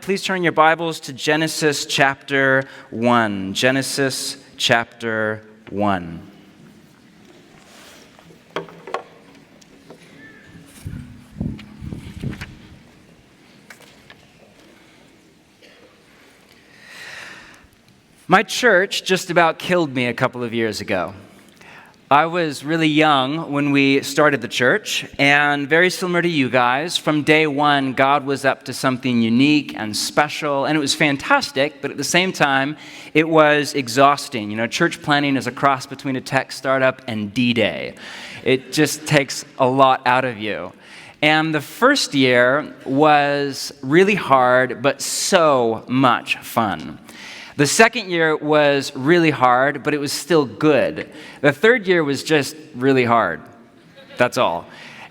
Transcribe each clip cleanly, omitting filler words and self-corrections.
please turn your Bibles to Genesis chapter 1. Genesis chapter 1. My church just about killed me a couple of years ago. I was really young when we started the church, and very similar to you guys, from day one, God was up to something unique and special, and it was fantastic, but at the same time, it was exhausting. You know, church planning is a cross between a tech startup and D-Day. It just takes a lot out of you. And the first year was really hard, but so much fun. The second year was really hard, but it was still good. The third year was just really hard. That's all.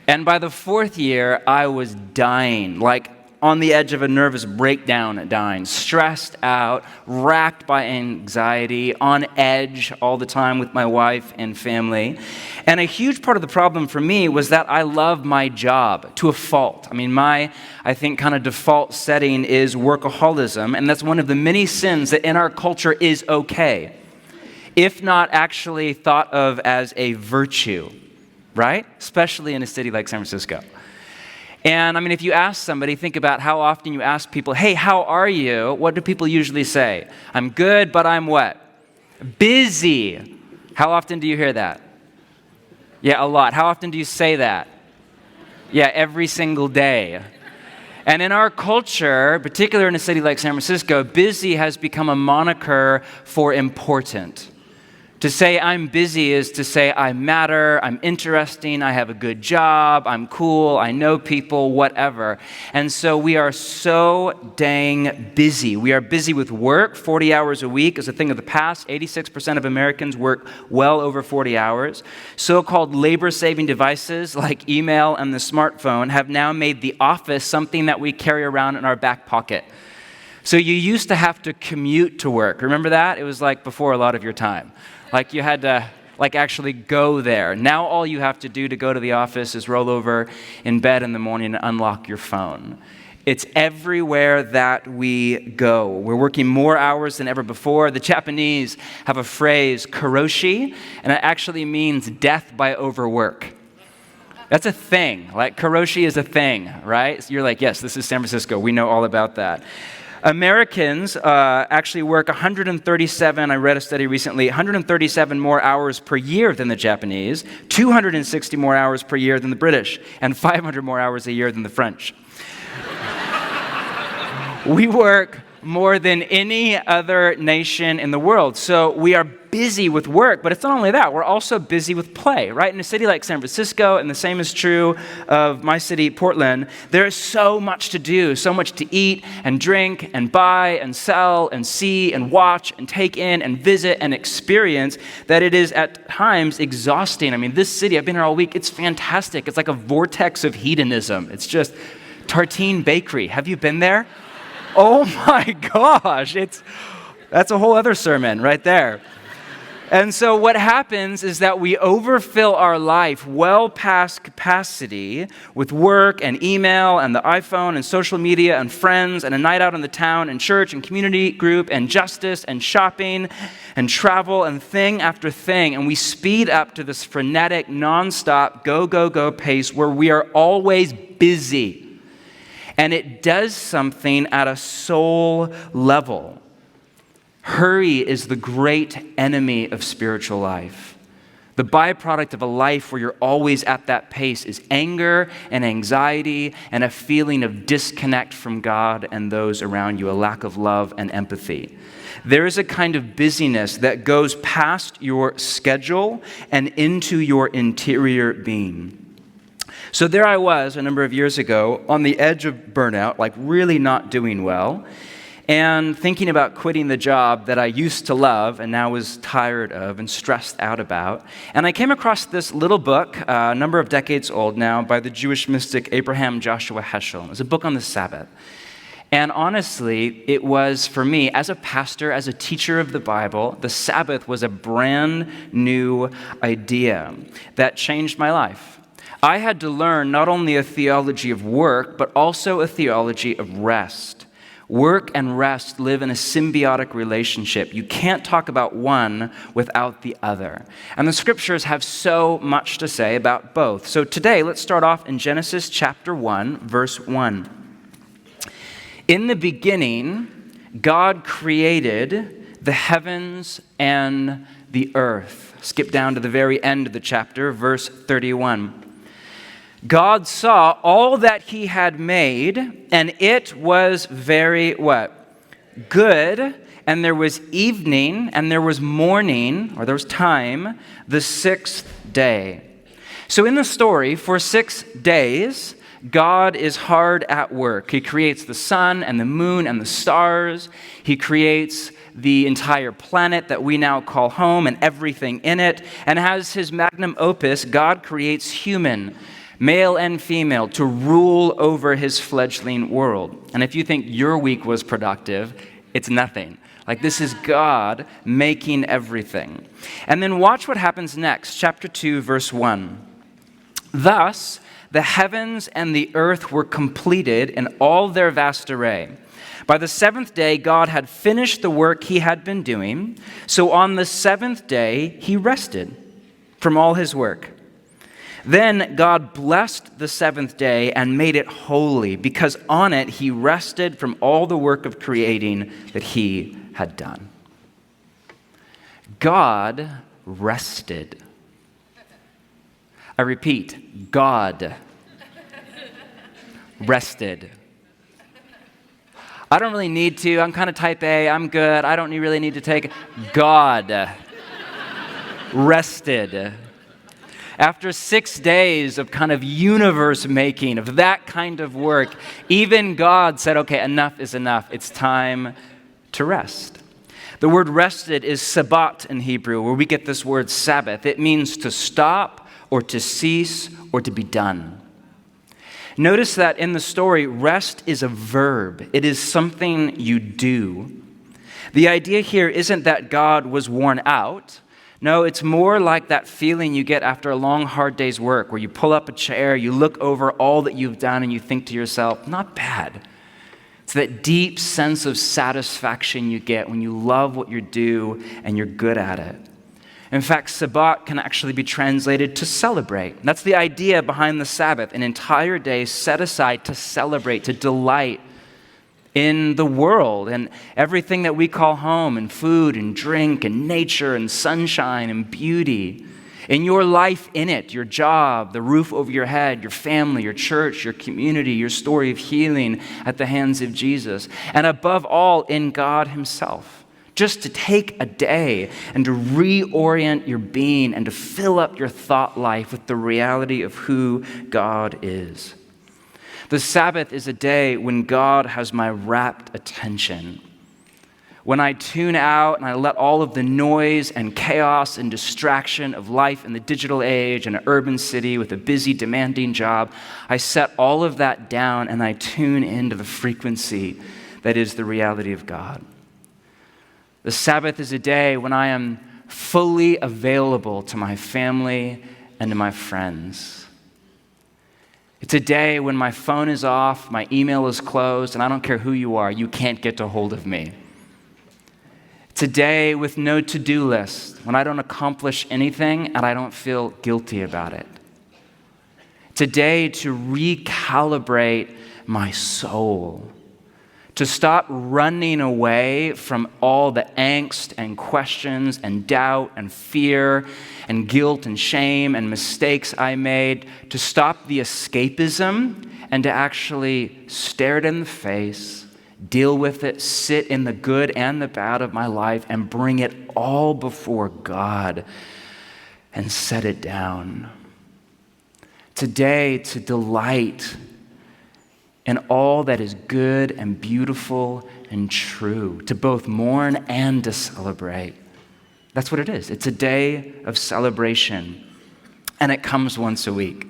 And by the fourth year, I was dying, like on the edge of a nervous breakdown dying, stressed out, racked by anxiety, on edge all the time with my wife and family. And a huge part of the problem for me was that I love my job to a fault. I mean, my kind of default setting is workaholism, and that's one of the many sins that in our culture is okay, if not actually thought of as a virtue, right? Especially in a city like San Francisco. And I mean, if you ask somebody, think about how often you ask people, hey, how are you? What do people usually say? I'm good, but I'm what? Busy. How often do you hear that? Yeah, a lot. How often do you say that? Yeah, every single day. And in our culture, particularly in a city like San Francisco, busy has become a moniker for important. To say I'm busy is to say I matter, I'm interesting, I have a good job, I'm cool, I know people, whatever. And so we are so dang busy. We are busy with work. 40 hours a week is a thing of the past. 86% of Americans work well over 40 hours. So-called labor-saving devices like email and the smartphone have now made the office something that we carry around in our back pocket. So you used to have to commute to work. Remember that? It was like before a lot of your time. Like you had to actually go there. Now all you have to do to go to the office is roll over in bed in the morning and unlock your phone. It's everywhere that we go. We're working more hours than ever before. The Japanese have a phrase, karoshi, and it actually means death by overwork. That's a thing. Like karoshi is a thing, right? So you're like, yes, this is San Francisco. We know all about that. Americans actually work 137, I read a study recently, 137 more hours per year than the Japanese, 260 more hours per year than the British, and 500 more hours a year than the French. We work more than any other nation in the world. So we are busy with work, but it's not only that, we're also busy with play, right? In a city like San Francisco, and the same is true of my city, Portland, there is so much to do, so much to eat and drink and buy and sell and see and watch and take in and visit and experience that it is at times exhausting. I mean, this city, I've been here all week, it's fantastic. It's like a vortex of hedonism. It's just Tartine Bakery. Have you been there? Oh my gosh, that's a whole other sermon right there. And so what happens is that we overfill our life well past capacity with work and email and the iPhone and social media and friends and a night out in the town and church and community group and justice and shopping and travel and thing after thing. And we speed up to this frenetic, nonstop, go, go, go pace where we are always busy. And it does something at a soul level. Hurry is the great enemy of spiritual life. The byproduct of a life where you're always at that pace is anger and anxiety and a feeling of disconnect from God and those around you, a lack of love and empathy. There is a kind of busyness that goes past your schedule and into your interior being. So there I was a number of years ago on the edge of burnout, like really not doing well, and thinking about quitting the job that I used to love and now was tired of and stressed out about. And I came across this little book, a number of decades old now, by the Jewish mystic Abraham Joshua Heschel. It was a book on the Sabbath. And honestly, it was for me, as a pastor, as a teacher of the Bible, the Sabbath was a brand new idea that changed my life. I had to learn not only a theology of work, but also a theology of rest. Work and rest live in a symbiotic relationship. You can't talk about one without the other. And the scriptures have so much to say about both. So today, let's start off in Genesis chapter 1, verse 1. In the beginning, God created the heavens and the earth. Skip down to the very end of the chapter, verse 31. God saw all that he had made, and it was very what? Good. And there was evening, and there was morning, or there was time, the sixth day. So in the story, for 6 days, God is hard at work. He creates the sun and the moon and the stars. He creates the entire planet that we now call home and everything in it. And as his magnum opus, God creates human, male and female, to rule over his fledgling world. And if you think your week was productive, it's nothing. Like, this is God making everything. And then watch what happens next. Chapter 2, verse 1. Thus, the heavens and the earth were completed in all their vast array. By the seventh day, God had finished the work he had been doing. So on the seventh day, he rested from all his work. Then God blessed the seventh day and made it holy, because on it he rested from all the work of creating that he had done. God rested. I repeat, God rested. I don't really need to. I'm kind of type A. I'm good. I don't really need to take it. God rested. After 6 days of kind of universe making, of that kind of work, even God said, okay, enough is enough. It's time to rest. The word rested is Sabbath in Hebrew, where we get this word Sabbath. It means to stop or to cease or to be done. Notice that in the story, rest is a verb. It is something you do. The idea here isn't that God was worn out. No, it's more like that feeling you get after a long, hard day's work, where you pull up a chair, you look over all that you've done, and you think to yourself, not bad. It's that deep sense of satisfaction you get when you love what you do and you're good at it. In fact, Sabbath can actually be translated to celebrate. That's the idea behind the Sabbath, an entire day set aside to celebrate, to delight in the world and everything that we call home, and food and drink and nature and sunshine and beauty. In your life in it, your job, the roof over your head, your family, your church, your community, your story of healing at the hands of Jesus. And above all, in God himself. Just to take a day and to reorient your being and to fill up your thought life with the reality of who God is. The Sabbath is a day when God has my rapt attention. When I tune out and I let all of the noise and chaos and distraction of life in the digital age in an urban city with a busy, demanding job, I set all of that down and I tune into the frequency that is the reality of God. The Sabbath is a day when I am fully available to my family and to my friends. It's a day when my phone is off, my email is closed, and I don't care who you are, you can't get a hold of me. It's a day with no to-do list, when I don't accomplish anything and I don't feel guilty about it. It's a day to recalibrate my soul, to stop running away from all the angst and questions and doubt and fear and guilt and shame and mistakes I made, to stop the escapism and to actually stare it in the face, deal with it, sit in the good and the bad of my life and bring it all before God and set it down. Today, to delight in all that is good and beautiful and true, to both mourn and to celebrate. That's what it is. It's a day of celebration, and it comes once a week.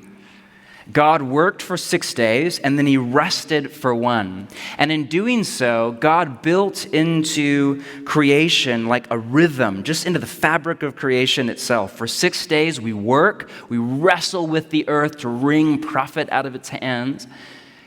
God worked for 6 days, and then he rested for one. And in doing so, God built into creation like a rhythm, just into the fabric of creation itself. For 6 days, we work, we wrestle with the earth to wring profit out of its hands.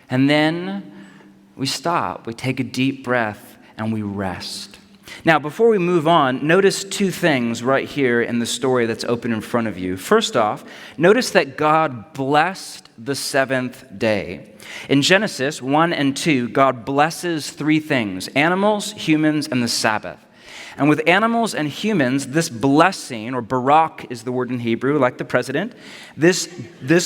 And then we stop, we take a deep breath, and we rest. Now, before we move on, notice two things right here in the story that's open in front of you. First off, notice that God blessed the seventh day. In Genesis 1 and 2, God blesses three things: animals, humans, and the Sabbath. And with animals and humans, this blessing, or barak is the word in Hebrew, like the president, this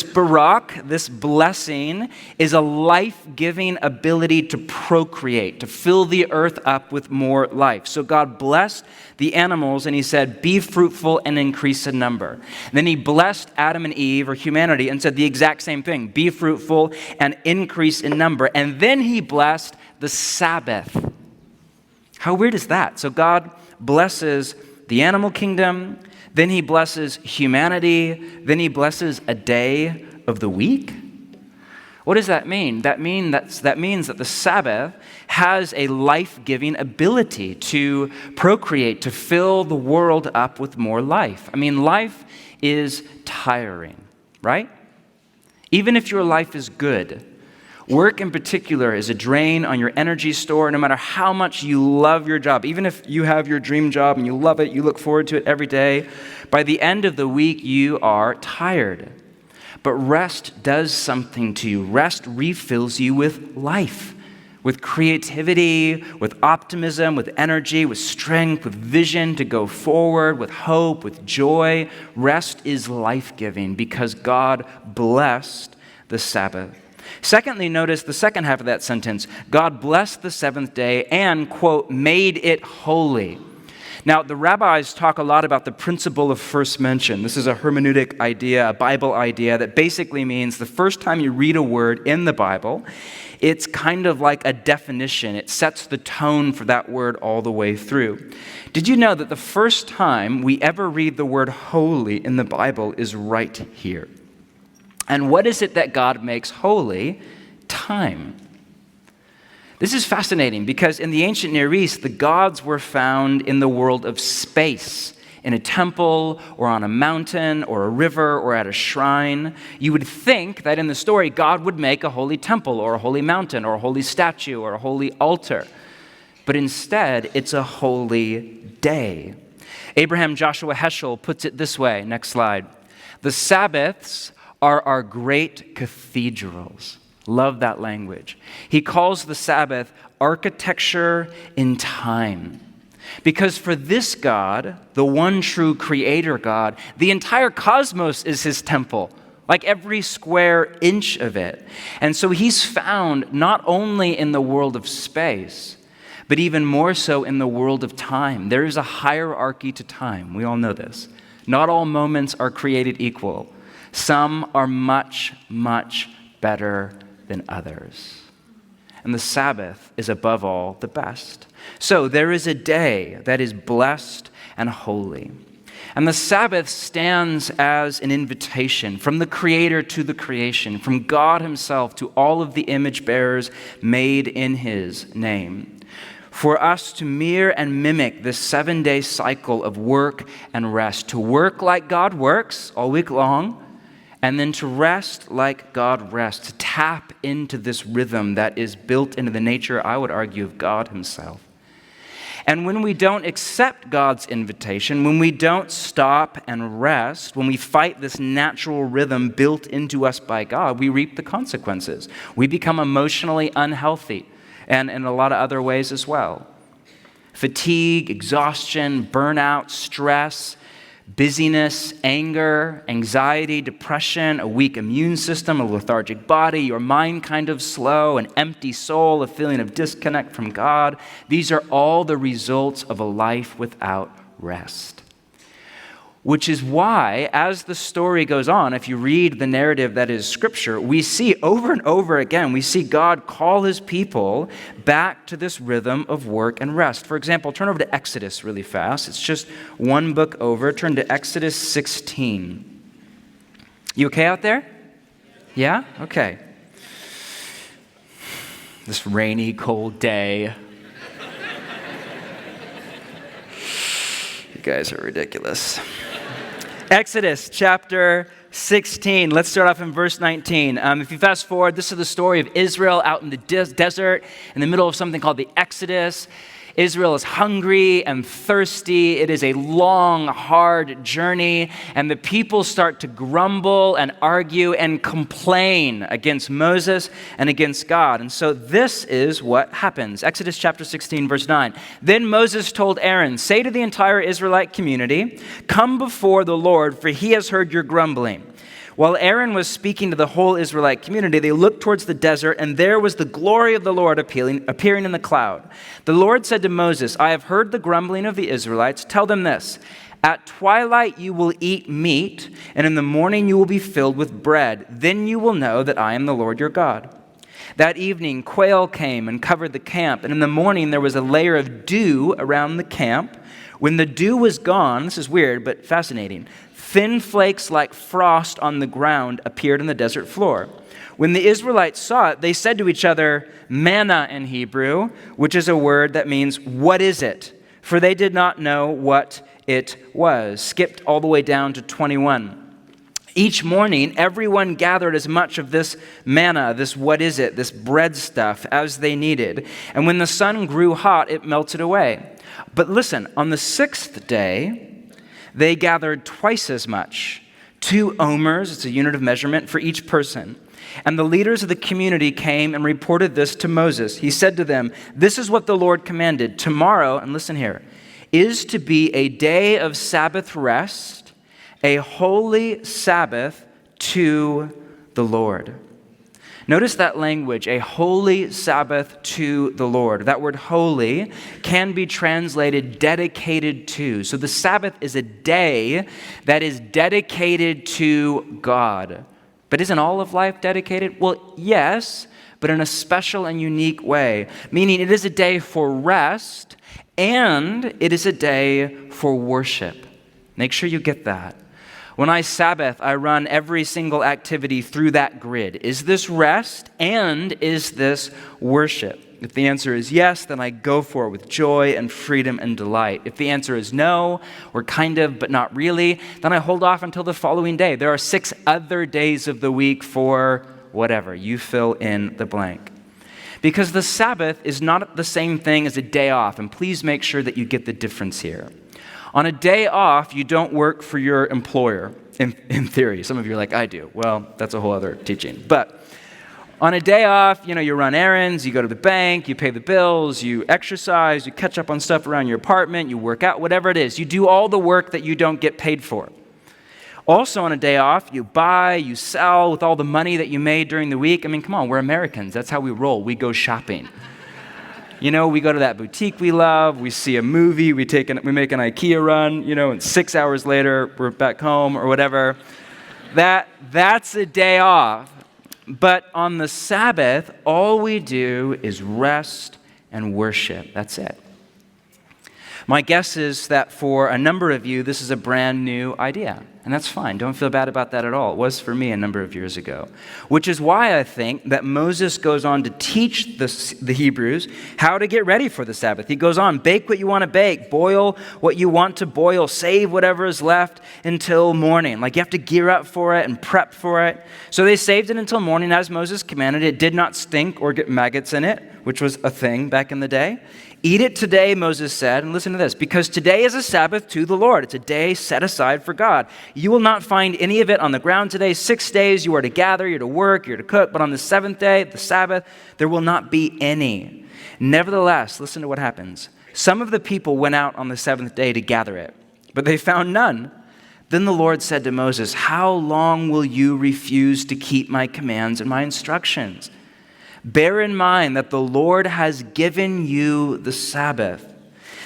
barak, this blessing, is a life-giving ability to procreate, to fill the earth up with more life. So God blessed the animals, and he said, be fruitful and increase in number. And then he blessed Adam and Eve, or humanity, and said the exact same thing: be fruitful and increase in number. And then he blessed the Sabbath. How weird is that? So God blesses the animal kingdom, then he blesses humanity, then he blesses a day of the week. What does that mean? That means that the Sabbath has a life-giving ability to procreate, to fill the world up with more life. I mean, life is tiring, right? Even if your life is good, work in particular is a drain on your energy store, no matter how much you love your job. Even if you have your dream job and you love it, you look forward to it every day, by the end of the week, you are tired. But rest does something to you. Rest refills you with life, with creativity, with optimism, with energy, with strength, with vision to go forward, with hope, with joy. Rest is life-giving because God blessed the Sabbath. Secondly, notice the second half of that sentence. God blessed the seventh day and, quote, made it holy. Now, the rabbis talk a lot about the principle of first mention. This is a hermeneutic idea, a Bible idea that basically means the first time you read a word in the Bible, it's kind of like a definition. It sets the tone for that word all the way through. Did you know that the first time we ever read the word holy in the Bible is right here? And what is it that God makes holy? Time. This is fascinating because in the ancient Near East, the gods were found in the world of space, in a temple or on a mountain or a river or at a shrine. You would think that in the story, God would make a holy temple or a holy mountain or a holy statue or a holy altar. But instead, it's a holy day. Abraham Joshua Heschel puts it this way. Next slide. The Sabbaths are our great cathedrals. Love that language. He calls the Sabbath architecture in time. Because for this God, the one true creator God, the entire cosmos is his temple, like every square inch of it. And so he's found not only in the world of space, but even more so in the world of time. There is a hierarchy to time. We all know this. Not all moments are created equal. Some are much, much better than others. And the Sabbath is above all the best. So there is a day that is blessed and holy. And the Sabbath stands as an invitation from the Creator to the creation, from God himself to all of the image bearers made in his name, for us to mirror and mimic this 7-day cycle of work and rest, to work like God works all week long, and then to rest like God rests, to tap into this rhythm that is built into the nature, I would argue, of God himself. And when we don't accept God's invitation, when we don't stop and rest, when we fight this natural rhythm built into us by God, we reap the consequences. We become emotionally unhealthy, and in a lot of other ways as well. Fatigue, exhaustion, burnout, stress, busyness, anger, anxiety, depression, a weak immune system, a lethargic body, your mind kind of slow, an empty soul, a feeling of disconnect from God. These are all the results of a life without rest. Which is why, as the story goes on, if you read the narrative that is Scripture, we see over and over again, we see God call his people back to this rhythm of work and rest. For example, turn over to Exodus really fast. It's just one book over. Turn to Exodus 16. You okay out there? Yeah? Okay. This rainy, cold day. You guys are ridiculous. Exodus chapter 16. Let's start off in verse 19. If you fast forward, this is the story of Israel out in the desert in the middle of something called the Exodus. Israel is hungry and thirsty. It is a long, hard journey, and the people start to grumble and argue and complain against Moses and against God. And so this is what happens. Exodus chapter 16, verse 9. Then Moses told Aaron, "Say to the entire Israelite community, 'Come before the Lord, for he has heard your grumbling.'" While Aaron was speaking to the whole Israelite community, they looked towards the desert, and there was the glory of the Lord appearing in the cloud. The Lord said to Moses, "I have heard the grumbling of the Israelites. Tell them this: at twilight you will eat meat, and in the morning you will be filled with bread. Then you will know that I am the Lord your God." That evening, quail came and covered the camp, and in the morning there was a layer of dew around the camp. When the dew was gone, this is weird but fascinating, thin flakes like frost on the ground appeared on the desert floor. When the Israelites saw it, they said to each other, "Manna" in Hebrew, which is a word that means, "What is it?" For they did not know what it was. Skipped all the way down to 21. Each morning, everyone gathered as much of this manna, this what is it, this bread stuff, as they needed. And when the sun grew hot, it melted away. But listen, on the sixth day, they gathered twice as much, 2 omers, it's a unit of measurement, for each person. And the leaders of the community came and reported this to Moses. He said to them, "This is what the Lord commanded. Tomorrow," and listen here, "is to be a day of Sabbath rest, a holy Sabbath to the Lord." Notice that language, a holy Sabbath to the Lord. That word holy can be translated dedicated to. So the Sabbath is a day that is dedicated to God. But isn't all of life dedicated? Well, yes, but in a special and unique way. Meaning it is a day for rest and it is a day for worship. Make sure you get that. When I Sabbath, I run every single activity through that grid. Is this rest and is this worship? If the answer is yes, then I go for it with joy and freedom and delight. If the answer is no, or kind of, but not really, then I hold off until the following day. There are 6 other days of the week for whatever. You fill in the blank. Because the Sabbath is not the same thing as a day off, and please make sure that you get the difference here. On a day off, you don't work for your employer, in theory. Some of you are like, I do. Well, that's a whole other teaching. But on a day off, you run errands, you go to the bank, you pay the bills, you exercise, you catch up on stuff around your apartment, you work out, whatever it is. You do all the work that you don't get paid for. Also on a day off, you buy, you sell with all the money that you made during the week. I mean, come on, we're Americans. That's how we roll. We go shopping. We go to that boutique we love, we see a movie, we make an IKEA run, and 6 hours later, we're back home or whatever. That's a day off. But on the Sabbath, all we do is rest and worship. That's it. My guess is that for a number of you, this is a brand new idea. And that's fine. Don't feel bad about that at all. It was for me a number of years ago. Which is why I think that Moses goes on to teach the Hebrews how to get ready for the Sabbath. He goes on, bake what you want to bake, boil what you want to boil, save whatever is left until morning. Like you have to gear up for it and prep for it. So they saved it until morning as Moses commanded. It did not stink or get maggots in it, which was a thing back in the day. Eat it today, Moses said, and listen to this, because today is a Sabbath to the Lord. It's a day set aside for God. You will not find any of it on the ground today. 6 days you are to gather, you're to work, you're to cook, but on the 7th day, the Sabbath, there will not be any. Nevertheless, listen to what happens. Some of the people went out on the 7th day to gather it, but they found none. Then the Lord said to Moses, "How long will you refuse to keep my commands and my instructions? Bear in mind that the Lord has given you the Sabbath.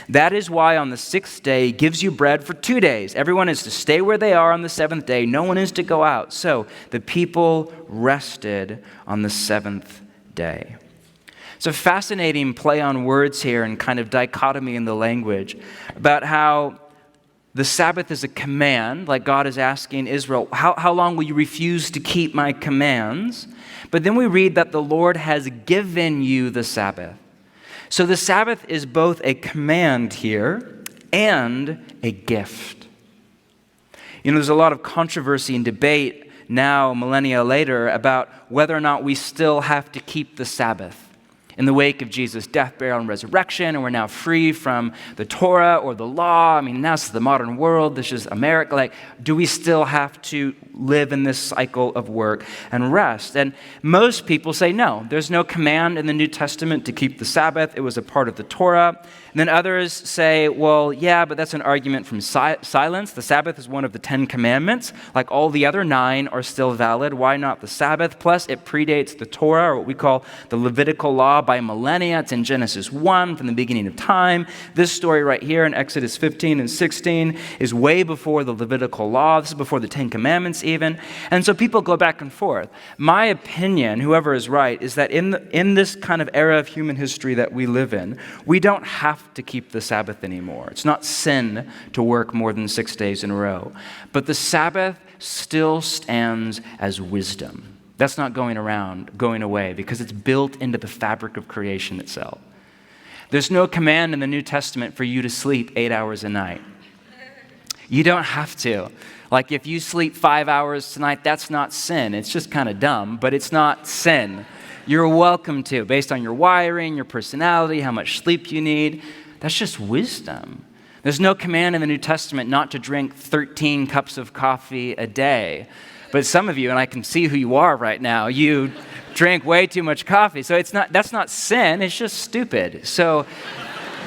That is why on the 6th day he gives you bread for 2 days. Everyone is to stay where they are on the 7th day. No one is to go out." So the people rested on the 7th day. It's a fascinating play on words here and kind of dichotomy in the language about how the Sabbath is a command, like God is asking Israel, how long will you refuse to keep my commands? But then we read that the Lord has given you the Sabbath. So the Sabbath is both a command here and a gift. There's a lot of controversy and debate now, millennia later, about whether or not we still have to keep the Sabbath in the wake of Jesus' death, burial, and resurrection, and we're now free from the Torah or the law. Now it's the modern world. This is America. Do we still have to live in this cycle of work and rest? And most people say no. There's no command in the New Testament to keep the Sabbath. It was a part of the Torah. And then others say, well, yeah, but that's an argument from silence. The Sabbath is one of the 10 commandments. Like all the other 9 are still valid. Why not the Sabbath? Plus, it predates the Torah, or what we call the Levitical law, by millennia. It's in Genesis 1 from the beginning of time. This story right here in Exodus 15 and 16 is way before the Levitical law. This is before the 10 Commandments even. And so people go back and forth. My opinion, whoever is right, is that in this kind of era of human history that we live in, we don't have to keep the Sabbath anymore. It's not sin to work more than 6 days in a row. But the Sabbath still stands as wisdom. That's not going away, because it's built into the fabric of creation itself. There's no command in the New Testament for you to sleep 8 hours a night. You don't have to. Like if you sleep 5 hours tonight, that's not sin. It's just kind of dumb, but it's not sin. You're welcome to, based on your wiring, your personality, how much sleep you need. That's just wisdom. There's no command in the New Testament not to drink 13 cups of coffee a day. But some of you, and I can see who you are right now, you drink way too much coffee. So that's not sin, it's just stupid. So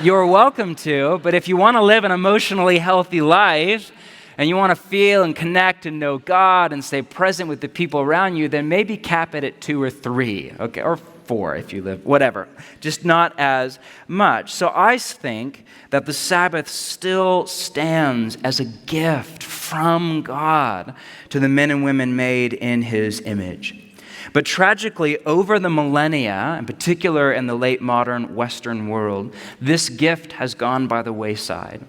you're welcome to, but if you want to live an emotionally healthy life, and you want to feel and connect and know God and stay present with the people around you, then maybe cap it at 2 or 3, okay, or 4 if you live, whatever, just not as much. So I think that the Sabbath still stands as a gift from God to the men and women made in His image. But tragically, over the millennia, in particular in the late modern Western world, this gift has gone by the wayside.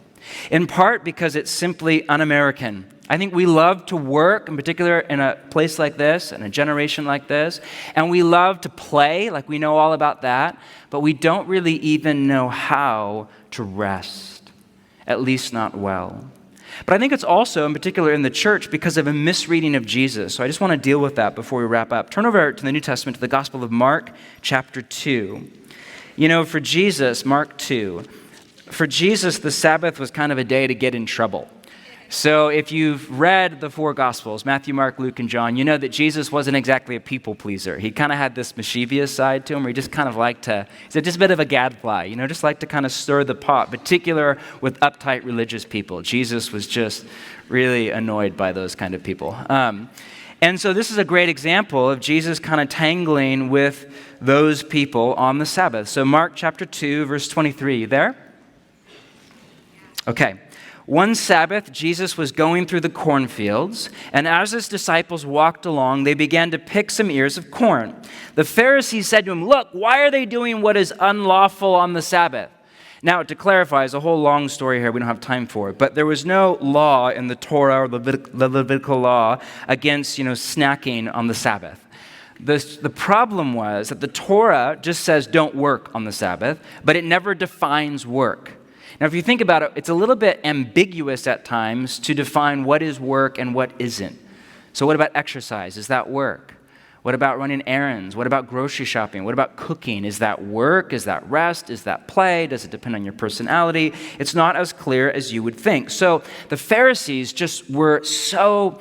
In part because it's simply un-American. I think we love to work, in particular in a place like this, in a generation like this, and we love to play, like we know all about that, but we don't really even know how to rest, at least not well. But I think it's also, in particular in the church, because of a misreading of Jesus. So I just want to deal with that before we wrap up. Turn over to the New Testament, to the Gospel of Mark, chapter 2. For Jesus, Mark 2, for Jesus, the Sabbath was kind of a day to get in trouble. So if you've read the 4 Gospels, Matthew, Mark, Luke, and John, you know that Jesus wasn't exactly a people pleaser. He kind of had this mischievous side to him where he just kind of liked to, he's just a bit of a gadfly, just like to kind of stir the pot, particular with uptight religious people. Jesus was just really annoyed by those kind of people. And so this is a great example of Jesus kind of tangling with those people on the Sabbath. So Mark chapter 2, verse 23, you there? Okay. One Sabbath, Jesus was going through the cornfields, and as his disciples walked along, they began to pick some ears of corn. The Pharisees said to him, "Look, why are they doing what is unlawful on the Sabbath?" Now, to clarify, it's a whole long story here. We don't have time for it. But there was no law in the Torah or the Levitical law against, snacking on the Sabbath. The problem was that the Torah just says don't work on the Sabbath, but it never defines work. Now, if you think about it, it's a little bit ambiguous at times to define what is work and what isn't. So what about exercise? Is that work? What about running errands? What about grocery shopping? What about cooking? Is that work? Is that rest? Is that play? Does it depend on your personality? It's not as clear as you would think. So the Pharisees just were so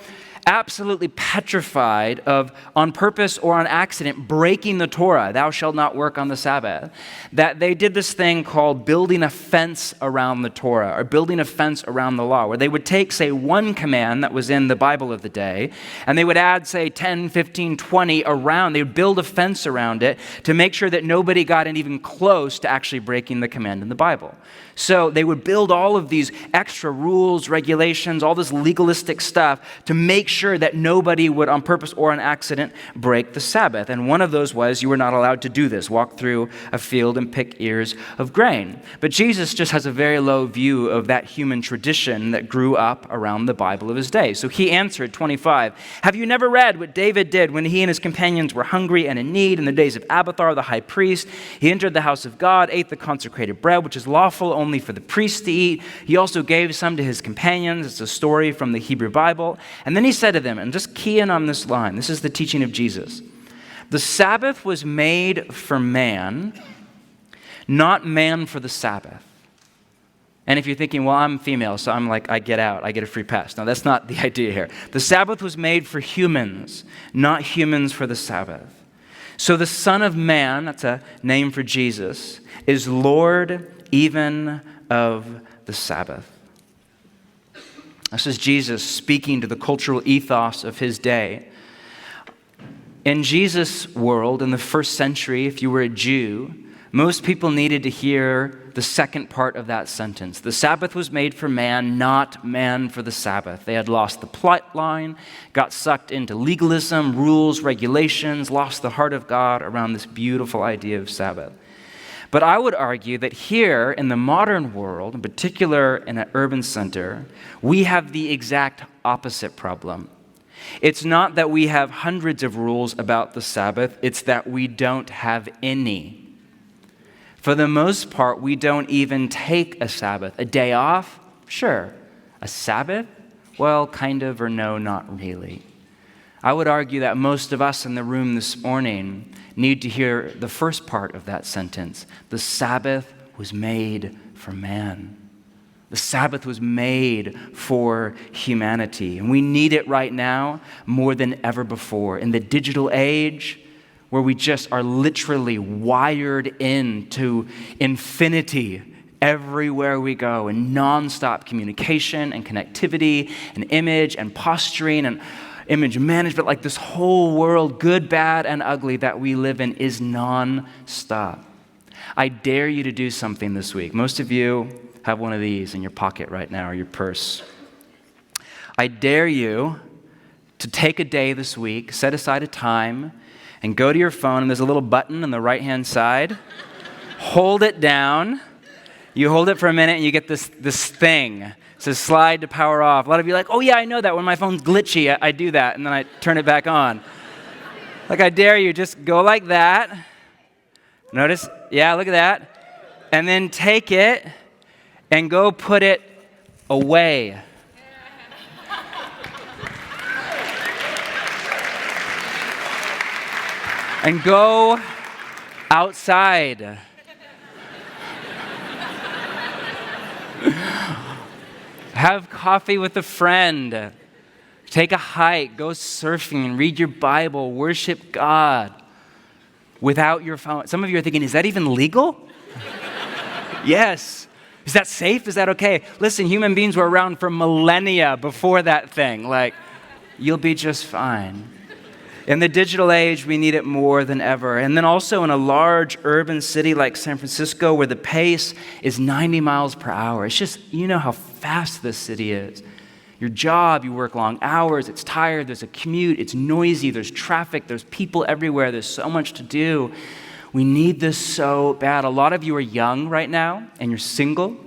absolutely petrified of, on purpose or on accident, breaking the Torah, thou shalt not work on the Sabbath, that they did this thing called building a fence around the Torah, or building a fence around the law, where they would take, say, one command that was in the Bible of the day, and they would add, say, 10, 15, 20 around. They would build a fence around it to make sure that nobody got even close to actually breaking the command in the Bible. So they would build all of these extra rules, regulations, all this legalistic stuff to make sure that nobody would on purpose or on accident break the Sabbath. And one of those was you were not allowed to do this, walk through a field and pick ears of grain. But Jesus just has a very low view of that human tradition that grew up around the Bible of his day. So he answered, 25, "Have you never read what David did when he and his companions were hungry and in need in the days of Abiathar the high priest? He entered the house of God, ate the consecrated bread, which is lawful only for the priests to eat. He also gave some to his companions." It's a story from the Hebrew Bible. And then he said to them, and just key in on this line, this is the teaching of Jesus. "The Sabbath was made for man, not man for the Sabbath." And if you're thinking, well, I'm female, so I'm like, I get out, I get a free pass. No, that's not the idea here. The Sabbath was made for humans, not humans for the Sabbath. So the Son of Man, that's a name for Jesus, is Lord even of the Sabbath. This is Jesus speaking to the cultural ethos of his day. In Jesus' world, in the first century, if you were a Jew, most people needed to hear the second part of that sentence. The Sabbath was made for man, not man for the Sabbath. They had lost the plot line, got sucked into legalism, rules, regulations, lost the heart of God around this beautiful idea of Sabbath. But I would argue that here in the modern world, in particular in an urban center, we have the exact opposite problem. It's not that we have hundreds of rules about the Sabbath, it's that we don't have any. For the most part, we don't even take a Sabbath. A day off? Sure. A Sabbath? Well, kind of, or no, not really. I would argue that most of us in the room this morning need to hear the first part of that sentence. The Sabbath was made for man. The Sabbath was made for humanity. And we need it right now more than ever before. In the digital age, where we just are literally wired into infinity everywhere we go, and nonstop communication and connectivity and image and posturing and image management, like this whole world, good, bad, and ugly that we live in is nonstop. I dare you to do something this week. Most of you have one of these in your pocket right now or your purse. I dare you to take a day this week, set aside a time, and go to your phone, and there's a little button on the right-hand side. Hold it down. You hold it for a minute, and you get this thing. It says slide to power off. A lot of you are like, oh, yeah, I know that. When my phone's glitchy, I do that, and then I turn it back on. Like, I dare you, just go like that. Notice? Yeah, look at that. And then take it and go put it away. And go outside. Have coffee with a friend. Take a hike. Go surfing. Read your Bible. Worship God without your phone. Some of you are thinking, is that even legal? Yes. Is that safe? Is that okay? Listen, human beings were around for millennia before that thing. Like, you'll be just fine. In the digital age, we need it more than ever. And then also in a large urban city like San Francisco, where the pace is 90 miles per hour. It's just, you know how fast this city is. Your job, you work long hours, it's tired, there's a commute, it's noisy, there's traffic, there's people everywhere, there's so much to do. We need this so bad. A lot of you are young right now, and you're single,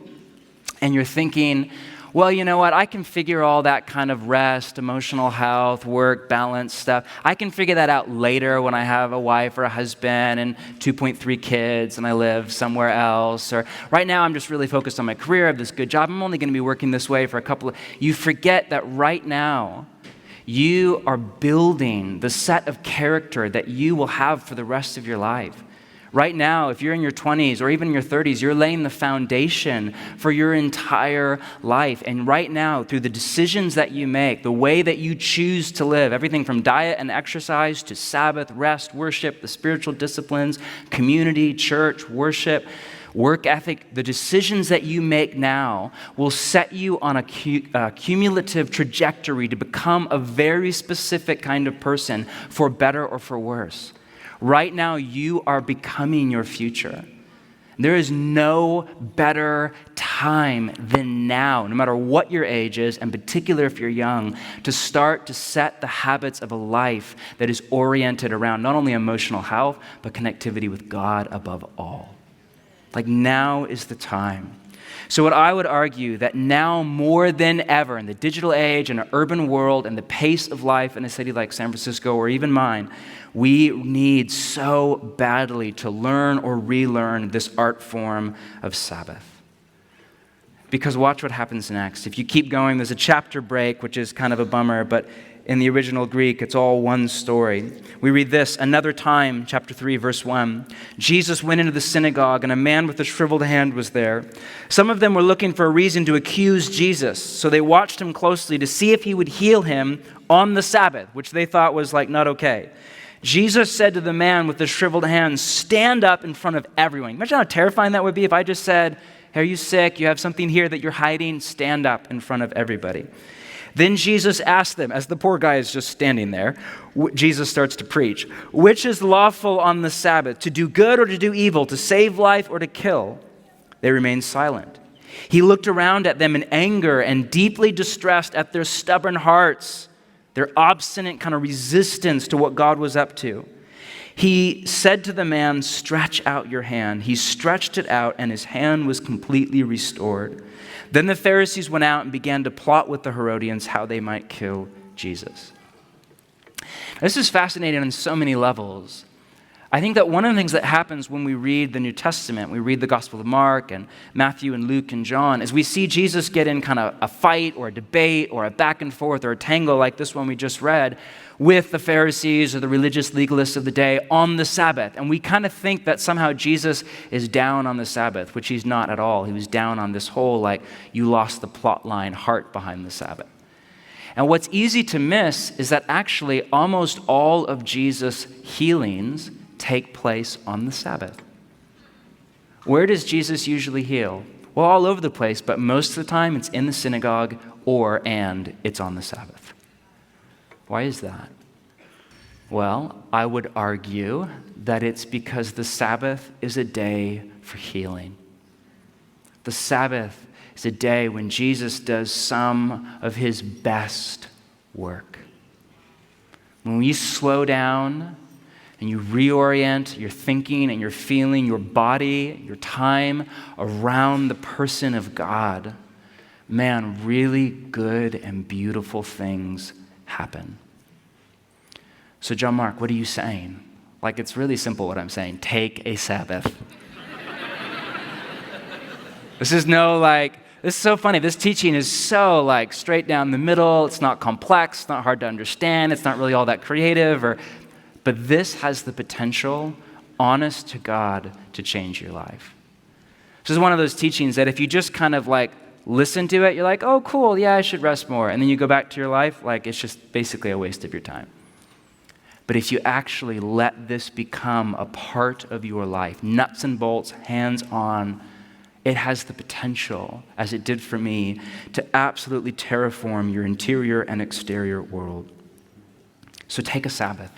and you're thinking, well, you know what? I can figure all that kind of rest, emotional health, work, balance stuff. I can figure that out later when I have a wife or a husband and 2.3 kids and I live somewhere else. Or right now I'm just really focused on my career. I have this good job. I'm only going to be working this way for a couple of... You forget that right now you are building the set of character that you will have for the rest of your life. Right now, if you're in your 20s or even in your 30s, you're laying the foundation for your entire life. And right now, through the decisions that you make, the way that you choose to live, everything from diet and exercise to Sabbath, rest, worship, the spiritual disciplines, community, church, worship, work ethic, the decisions that you make now will set you on a cumulative trajectory to become a very specific kind of person, for better or for worse. Right now, you are becoming your future. There is no better time than now, no matter what your age is, and particularly if you're young, to start to set the habits of a life that is oriented around not only emotional health, but connectivity with God above all. Like, now is the time. So what I would argue that now more than ever in the digital age, in an urban world, and the pace of life in a city like San Francisco or even mine, we need so badly to learn or relearn this art form of Sabbath. Because watch what happens next. If you keep going, there's a chapter break, which is kind of a bummer, but in the original Greek, it's all one story. We read this, another time, chapter 3, verse 1. Jesus went into the synagogue, and a man with a shriveled hand was there. Some of them were looking for a reason to accuse Jesus, so they watched him closely to see if he would heal him on the Sabbath, which they thought was like not okay. Jesus said to the man with the shriveled hand, stand up in front of everyone. Imagine how terrifying that would be if I just said, hey, are you sick? You have something here that you're hiding? Stand up in front of everybody. Then Jesus asked them, as the poor guy is just standing there, Jesus starts to preach, which is lawful on the Sabbath, to do good or to do evil, to save life or to kill? They remained silent. He looked around at them in anger and deeply distressed at their stubborn hearts, their obstinate kind of resistance to what God was up to. He said to the man, stretch out your hand. He stretched it out, and his hand was completely restored. Then the Pharisees went out and began to plot with the Herodians how they might kill Jesus. This is fascinating on so many levels. I think that one of the things that happens when we read the New Testament, we read the Gospel of Mark and Matthew and Luke and John, is we see Jesus get in kind of a fight or a debate or a back and forth or a tangle like this one we just read with the Pharisees or the religious legalists of the day on the Sabbath. And we kind of think that somehow Jesus is down on the Sabbath, which he's not at all. He was down on this whole, like, you lost the plot line heart behind the Sabbath. And what's easy to miss is that actually almost all of Jesus' healings take place on the Sabbath. Where does Jesus usually heal? Well, all over the place, but most of the time it's in the synagogue and it's on the Sabbath. Why is that? Well, I would argue that it's because the Sabbath is a day for healing. The Sabbath is a day when Jesus does some of his best work. When you slow down and you reorient your thinking and your feeling, your body, your time around the person of God, man, really good and beautiful things happen. So John Mark, what are you saying? Like, it's really simple what I'm saying. Take a Sabbath. This is so funny. This teaching is so straight down the middle. It's not complex. It's not hard to understand. It's not really all that creative. But this has the potential, honest to God, to change your life. This is one of those teachings that if you just kind of listen to it, you're like, oh, cool, yeah, I should rest more. And then you go back to your life, it's just basically a waste of your time. But if you actually let this become a part of your life, nuts and bolts, hands-on, it has the potential, as it did for me, to absolutely terraform your interior and exterior world. So take a Sabbath.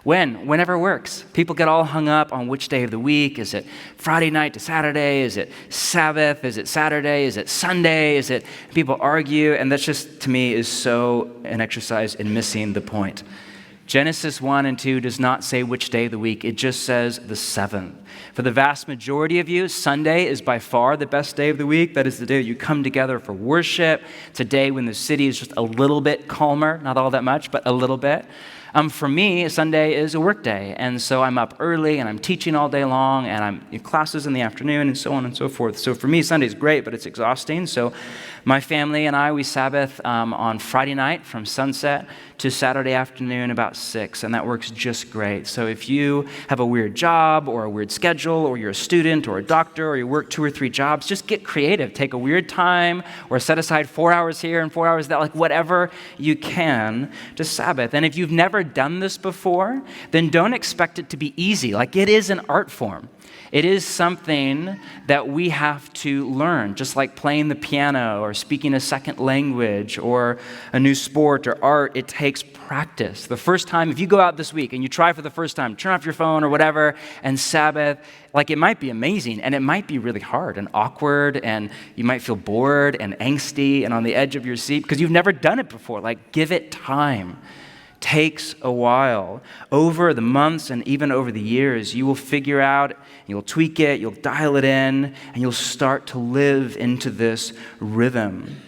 Whenever works. People get all hung up on which day of the week. Is it Friday night to Saturday? Is it Sabbath? Is it Saturday? Is it Sunday? People argue, and that's just, to me, is so an exercise in missing the point. Genesis 1 and 2 does not say which day of the week. It just says the seventh. For the vast majority of you, Sunday is by far the best day of the week. That is the day that you come together for worship. It's a day when the city is just a little bit calmer, not all that much, but a little bit. For me, Sunday is a work day, and so I'm up early, and I'm teaching all day long, and I'm in classes in the afternoon, and so on and so forth. So for me, Sunday's great, but it's exhausting. So my family and I, we Sabbath on Friday night from sunset to Saturday afternoon about 6, and that works just great. So if you have a weird job or a weird schedule, or you're a student or a doctor, or you work 2 or 3 jobs, just get creative. Take a weird time, or set aside 4 hours here and 4 hours there, whatever you can to Sabbath. And if you've never done this before, then don't expect it to be easy. It is an art form. It is something that we have to learn, just like playing the piano or speaking a second language or a new sport or art. It takes practice. The first time, if you go out this week and you try for the first time, turn off your phone or whatever, and Sabbath, like it might be amazing and it might be really hard and awkward and you might feel bored and angsty and on the edge of your seat because you've never done it before. Like, give it time. Takes a while. Over the months and even over the years, you will figure out, you'll tweak it, you'll dial it in, and you'll start to live into this rhythm.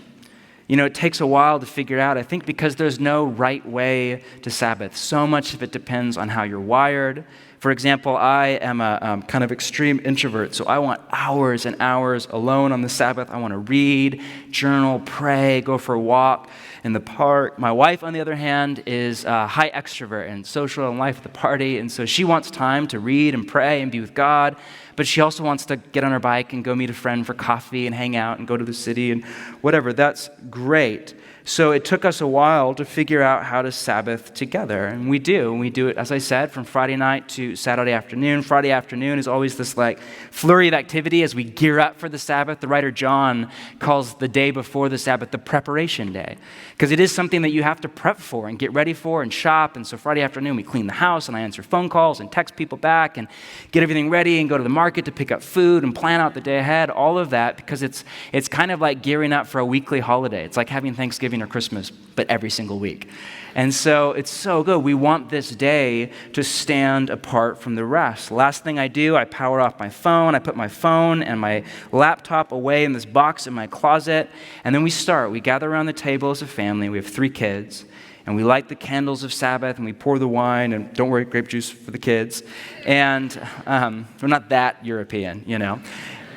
You know, it takes a while to figure out, I think because there's no right way to Sabbath. So much of it depends on how you're wired. For example, I am a kind of extreme introvert, so I want hours and hours alone on the Sabbath. I want to read, journal, pray, go for a walk in the park. My wife, on the other hand, is a high extrovert and social and life at the party, and so she wants time to read and pray and be with God, but she also wants to get on her bike and go meet a friend for coffee and hang out and go to the city and whatever. That's great. So it took us a while to figure out how to Sabbath together, and we do. And we do it, as I said, from Friday night to Saturday afternoon. Friday afternoon is always this like flurry of activity as we gear up for the Sabbath. The writer John calls the day before the Sabbath the preparation day, because it is something that you have to prep for and get ready for and shop. And so Friday afternoon we clean the house and I answer phone calls and text people back and get everything ready and go to the market to pick up food and plan out the day ahead, all of that, because it's kind of like gearing up for a weekly holiday. It's like having Thanksgiving or Christmas, but every single week. And so it's so good. We want this day to stand apart from the rest. Last thing I do, I power off my phone. I put my phone and my laptop away in this box in my closet. And then we start. We gather around the table as a family. We have 3 kids. And we light the candles of Sabbath, and we pour the wine, and don't worry, grape juice for the kids. And we're not that European, you know.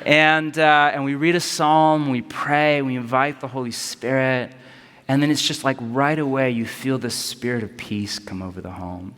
And we read a psalm, we pray, we invite the Holy Spirit. And then it's just like right away you feel the spirit of peace come over the home.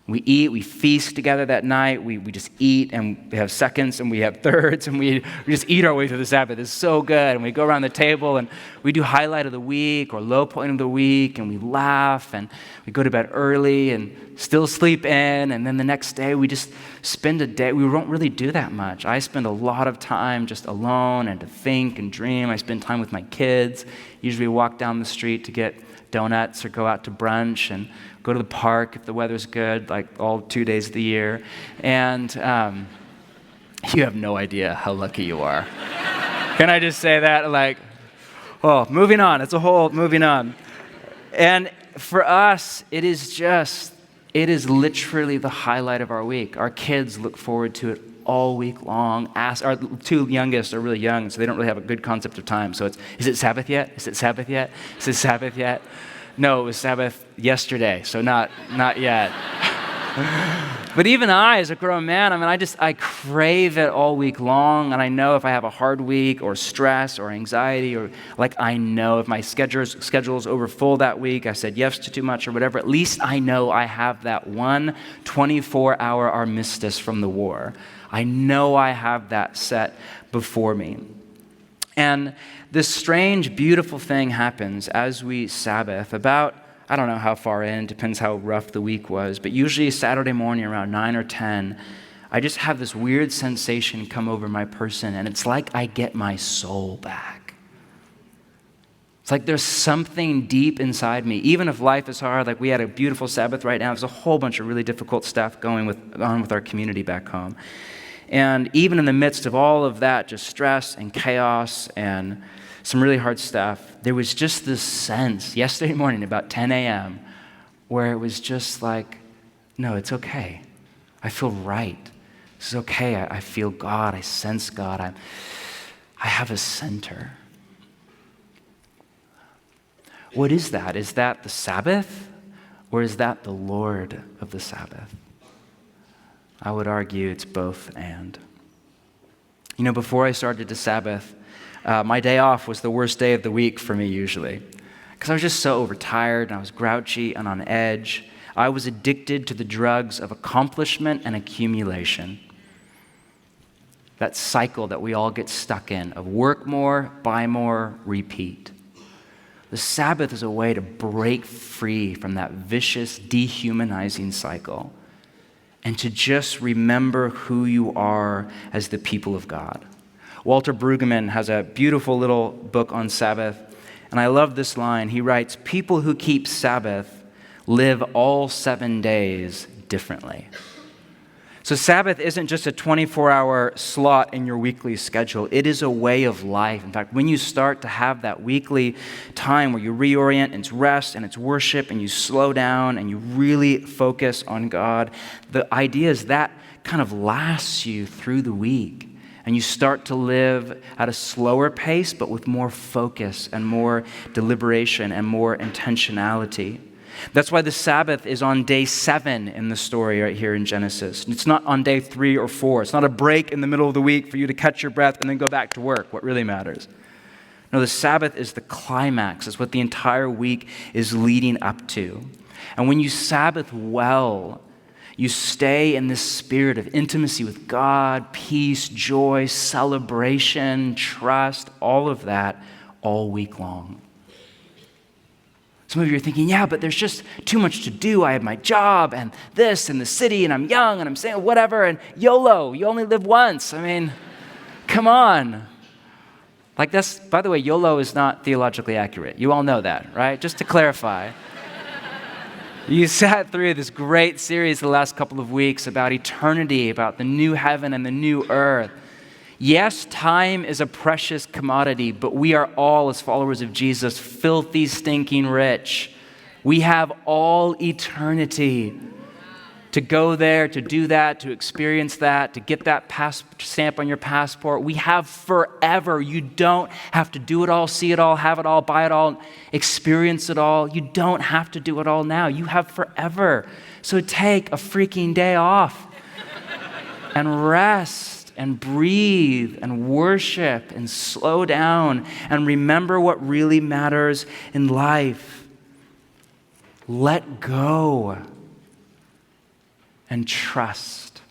We eat, we feast together that night. We just eat, and we have seconds and we have thirds, and we just eat our way through the Sabbath. It's so good. And we go around the table and we do highlight of the week or low point of the week, and we laugh, and we go to bed early and still sleep in. And then the next day we just spend a day. We don't really do that much. I spend a lot of time just alone and to think and dream. I spend time with my kids. Usually we walk down the street to get donuts or go out to brunch and go to the park if the weather's good, like all 2 days of the year. And you have no idea how lucky you are. Can I just say that? Like, oh, moving on. It's a whole moving on. And for us, it is literally the highlight of our week. Our kids look forward to it all week long. Our 2 youngest are really young, so they don't really have a good concept of time. So is it Sabbath yet? Is it Sabbath yet? Is it Sabbath yet? No, it was Sabbath yesterday, so not yet. But even I, as a grown man, I crave it all week long, and I know if I have a hard week or stress or anxiety, or like I know if my schedule's over full that week, I said yes to too much or whatever, at least I know I have that one 24-hour armistice from the war. I know I have that set before me. And this strange, beautiful thing happens as we Sabbath about, I don't know how far in, depends how rough the week was, but usually Saturday morning around 9 or 10, I just have this weird sensation come over my person, and it's like I get my soul back. It's like there's something deep inside me. Even if life is hard, like we had a beautiful Sabbath right now, there's a whole bunch of really difficult stuff going on with our community back home. And even in the midst of all of that, just stress and chaos and some really hard stuff, there was just this sense yesterday morning about 10 a.m. where it was just like, no, it's okay. I feel right. This is okay. I feel God. I sense God. I have a center. What is that? Is that the Sabbath, or is that the Lord of the Sabbath? I would argue it's both and. You know, before I started to Sabbath, my day off was the worst day of the week for me usually, because I was just so overtired and I was grouchy and on edge. I was addicted to the drugs of accomplishment and accumulation. That cycle that we all get stuck in of work more, buy more, repeat. The Sabbath is a way to break free from that vicious, dehumanizing cycle and to just remember who you are as the people of God. Walter Brueggemann has a beautiful little book on Sabbath, and I love this line. He writes, "People who keep Sabbath live all 7 days differently." So Sabbath isn't just a 24-hour slot in your weekly schedule. It is a way of life. In fact, when you start to have that weekly time where you reorient, and it's rest and it's worship, and you slow down and you really focus on God, the idea is that kind of lasts you through the week. And you start to live at a slower pace, but with more focus and more deliberation and more intentionality. That's why the Sabbath is on day 7 in the story right here in Genesis. It's not on day 3 or 4. It's not a break in the middle of the week for you to catch your breath and then go back to work, what really matters. No, the Sabbath is the climax. It's what the entire week is leading up to. And when you Sabbath well, you stay in this spirit of intimacy with God, peace, joy, celebration, trust, all of that all week long. Some of you are thinking, yeah, but there's just too much to do. I have my job and this and the city, and I'm young and I'm saying whatever, and YOLO, you only live once. I mean, come on. Like that's, by the way, YOLO is not theologically accurate. You all know that, right? Just to clarify. You sat through this great series the last couple of weeks about eternity, about the new heaven and the new earth. Yes, time is a precious commodity, but we are all, as followers of Jesus, filthy, stinking rich. We have all eternity to go there, to do that, to experience that, to get that stamp on your passport. We have forever. You don't have to do it all, see it all, have it all, buy it all, experience it all. You don't have to do it all now. You have forever. So take a freaking day off and rest and breathe and worship and slow down and remember what really matters in life. Let go and trust.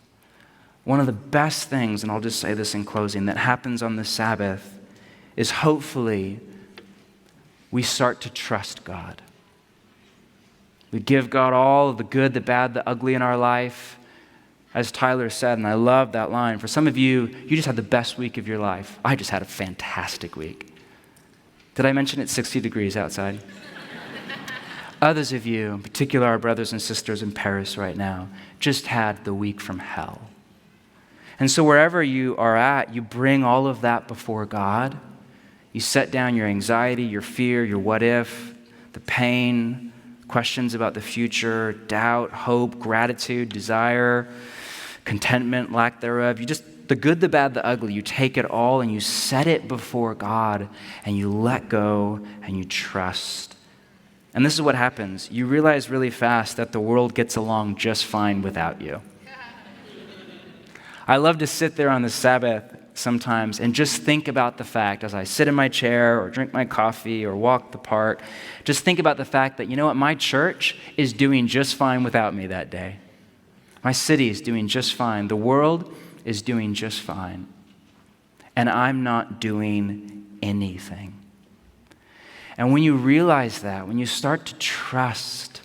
One of the best things, and I'll just say this in closing, that happens on the Sabbath is hopefully we start to trust God. We give God all of the good, the bad, the ugly in our life. As Tyler said, and I love that line, for some of you, you just had the best week of your life. I just had a fantastic week. Did I mention it's 60 degrees outside? Others of you, in particular our brothers and sisters in Paris right now, just had the week from hell. And so wherever you are at, you bring all of that before God. You set down your anxiety, your fear, your what if, the pain, questions about the future, doubt, hope, gratitude, desire, contentment, lack thereof. You just, the good, the bad, the ugly, you take it all and you set it before God and you let go and you trust. And this is what happens. You realize really fast that the world gets along just fine without you. I love to sit there on the Sabbath sometimes and just think about the fact as I sit in my chair or drink my coffee or walk the park, just think about the fact that, you know what, my church is doing just fine without me that day. My city is doing just fine. The world is doing just fine. And I'm not doing anything. And when you realize that, when you start to trust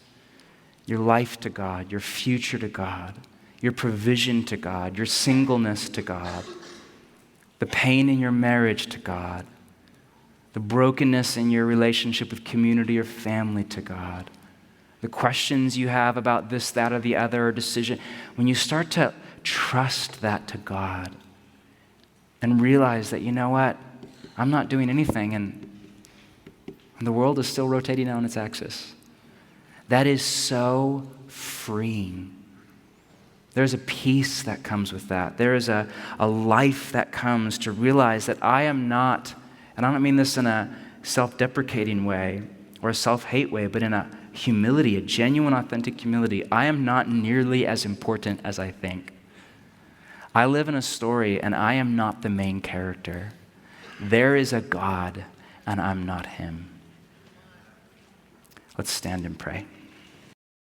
your life to God, your future to God, your provision to God, your singleness to God, the pain in your marriage to God, the brokenness in your relationship with community or family to God, the questions you have about this, that, or the other decision, when you start to trust that to God and realize that, you know what, I'm not doing anything and the world is still rotating on its axis. That is so freeing. There's a peace that comes with that. There is a life that comes to realize that I am not, and I don't mean this in a self-deprecating way or a self-hate way, but in a humility, a genuine, authentic humility. I am not nearly as important as I think. I live in a story and I am not the main character. There is a God and I'm not him. Let's stand and pray.